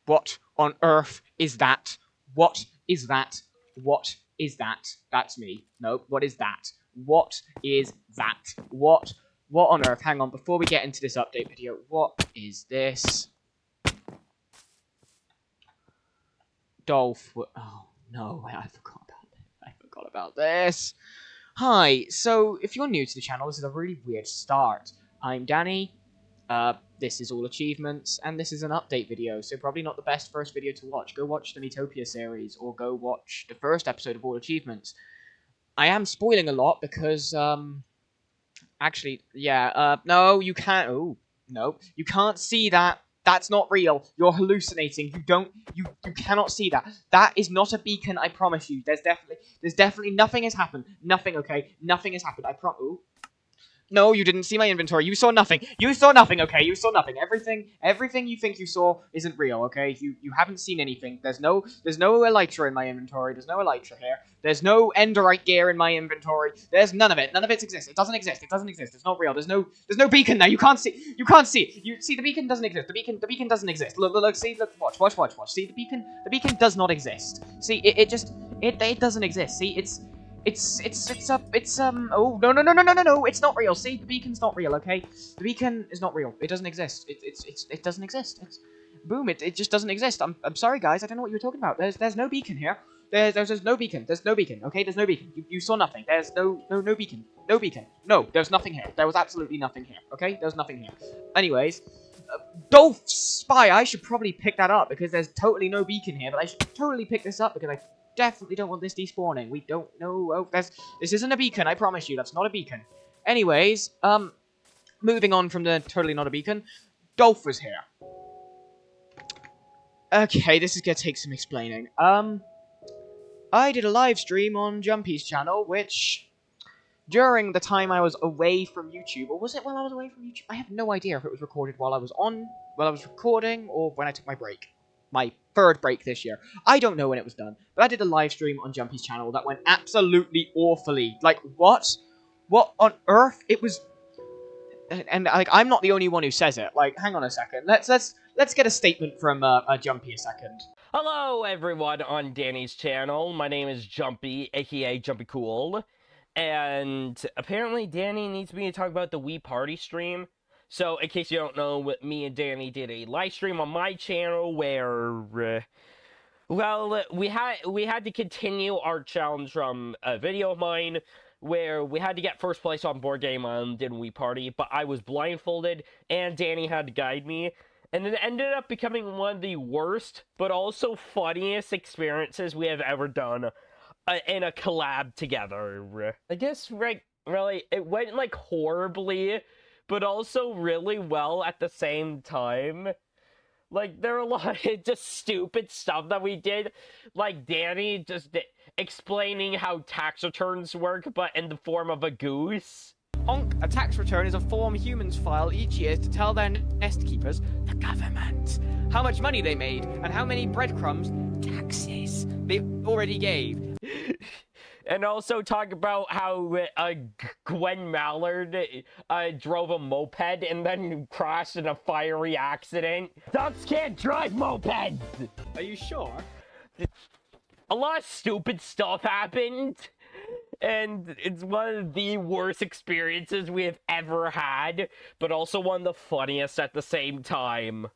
What on earth is that? What is that? What is that? That's me. No, what is that? What is that? What on earth? Hang on, before we get into this update video, what is this? Dolph. Oh, no, I forgot about this. I forgot about this. Hi, so if you're new to the channel, this is a really weird start. I'm Danny. This is all achievements, and this is an update video, so probably not the best first video to watch. Go watch the Miitopia series, or go watch the first episode of All Achievements. I am spoiling a lot because, actually, yeah, no, you can't, oh, no, you can't see that. That's not real. You're hallucinating. You cannot see that. That is not a beacon, I promise you. There's definitely, nothing has happened. Nothing, okay? Nothing has happened, ooh. No, you didn't see my inventory. You saw nothing. You saw nothing, okay? You saw nothing. Everything you think you saw isn't real, okay? You haven't seen anything. There's no elytra in my inventory. There's no elytra here. There's no enderite gear in my inventory. There's none of it. None of it exists. It doesn't exist. It doesn't exist. It's not real. There's no beacon there. You can't see. You can't see. You see the beacon doesn't exist. The beacon doesn't exist. Look, see, look, watch. See, the beacon does not exist. See, it doesn't exist. See, oh, no, it's not real. See, the beacon's not real, okay? The beacon is not real. It doesn't exist. It doesn't exist. Boom, it just doesn't exist. I'm sorry, guys. I don't know what you were talking about. There's no beacon here. There's no beacon. There's no beacon, okay? There's no beacon. You saw nothing. There's no beacon. No beacon. No, there's nothing here. There was absolutely nothing here, okay? There's nothing here. Anyways, Dolph Spy, I should probably pick that up because there's totally no beacon here, but I should totally pick this up because I definitely don't want this despawning. We don't know. Oh, this isn't a beacon. I promise you, that's not a beacon. Anyways, moving on from the totally not a beacon, Dolph was here. Okay, this is gonna take some explaining. I did a live stream on Jumpy's channel, which during the time I was away from YouTube, or was it while I was away from YouTube? I have no idea if it was recorded while I was recording, or when I took my break. My third break this year. I don't know when it was done, but I did a live stream on Jumpy's channel that went absolutely awfully. Like, what? What on earth? It was... And like, I'm not the only one who says it. Like, hang on a second. Let's get a statement from Jumpy a second. Hello, everyone on Danny's channel. My name is Jumpy, aka Jumpy Cool. And apparently Danny needs me to talk about the Wii Party stream. So, in case you don't know, me and Danny did a live stream on my channel where, well, we had to continue our challenge from a video of mine where we had to get first place on Board Game Island in Wii Party, but I was blindfolded and Danny had to guide me. And it ended up becoming one of the worst, but also funniest experiences we have ever done in a collab together. I guess, right, really, it went, like, horribly, but also really well at the same time. Like, there were a lot of just stupid stuff that we did. Like, Danny just explaining how tax returns work, but in the form of a goose. Honk, a tax return is a form humans file each year to tell their nest keepers, the government, how much money they made and how many breadcrumbs, taxes, they already gave. And also talk about how Gwen Mallard drove a moped and then crashed in a fiery accident. Ducks can't drive mopeds! Are you sure? A lot of stupid stuff happened. And it's one of the worst experiences we have ever had, but also one of the funniest at the same time.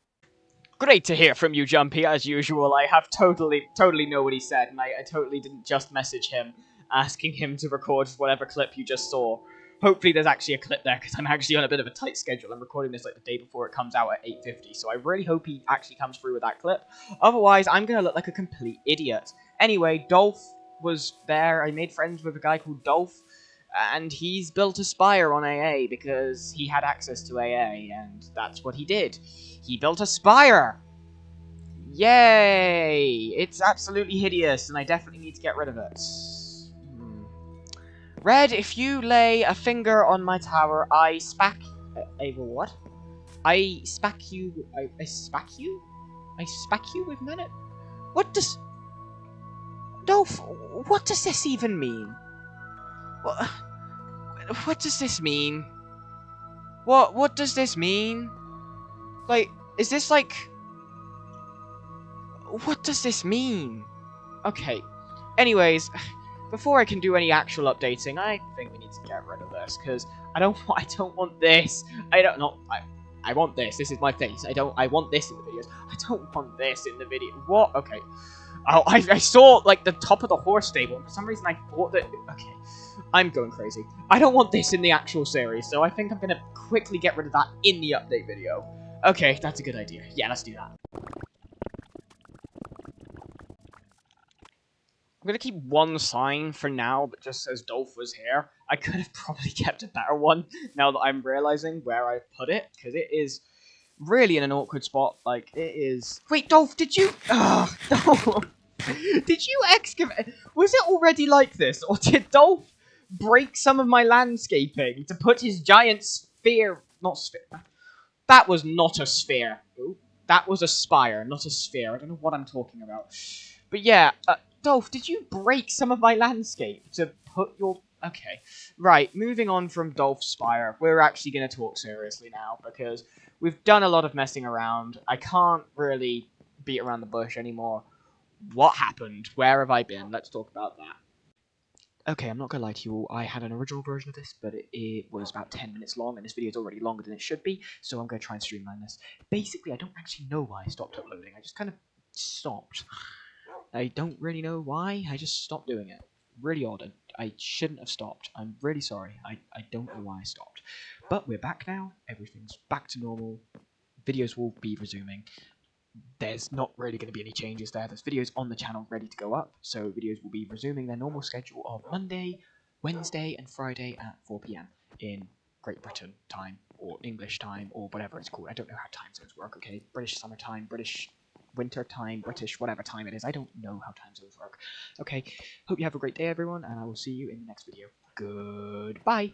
Great to hear from you, Jumpy, as usual. I have totally know what he said, and I totally didn't just message him, asking him to record whatever clip you just saw. Hopefully there's actually a clip there, because I'm actually on a bit of a tight schedule. I'm recording this like the day before it comes out at 8:50, so I really hope he actually comes through with that clip. Otherwise, I'm going to look like a complete idiot. Anyway, Dolph was there. I made friends with a guy called Dolph, and he's built a spire on AA because he had access to AA, and that's what he did. He built a spire! Yay! It's absolutely hideous, and I definitely need to get rid of it. Red, if you lay a finger on my tower, I spack... what? I spack you... I spack you? I spack you with minute? What does... Dolph, what does this even mean? What does this mean? What does this mean? Like, is this like... What does this mean? Okay. Anyways, before I can do any actual updating, I think we need to get rid of this because I don't want this. I want this. This is my face. I want this in the videos. I don't want this in the video. What? Okay. Oh, I saw like the top of the horse stable, and for some reason I thought that. Okay, I'm going crazy. I don't want this in the actual series, so I think I'm gonna quickly get rid of that in the update video. Okay, that's a good idea. Yeah, let's do that. I'm gonna keep one sign for now that just says Dolph was here. I could have probably kept a better one now that I'm realizing where I put it, because it is really in an awkward spot. Like, it is... Wait, Dolph, did you... Ugh, Dolph! Did you excavate... Was it already like this? Or did Dolph break some of my landscaping to put his giant sphere... Not sphere. That was not a sphere. Ooh, that was a spire, not a sphere. I don't know what I'm talking about. But yeah, Dolph, did you break some of my landscape to put your... Okay. Right, moving on from Dolph's spire, we're actually going to talk seriously now, because we've done a lot of messing around. I can't really beat around the bush anymore. What happened? Where have I been? Let's talk about that. Okay, I'm not gonna lie to you all, I had an original version of this, but it was about 10 minutes long, and this video is already longer than it should be, so I'm gonna try and streamline this. Basically, I don't actually know why I stopped uploading, I just kind of stopped. I don't really know why, I just stopped doing it. Really odd, I shouldn't have stopped. I'm really sorry, I don't know why I stopped. But we're back now, everything's back to normal, videos will be resuming. There's not really going to be any changes there. There's videos on the channel ready to go up, so videos will be resuming their normal schedule of Monday, Wednesday, and Friday at 4 p.m. in Great Britain time, or English time, or whatever it's called. I don't know how time zones work, okay? British summertime, British winter time, British whatever time it is. I don't know how time zones work. Okay, hope you have a great day, everyone, and I will see you in the next video. Goodbye!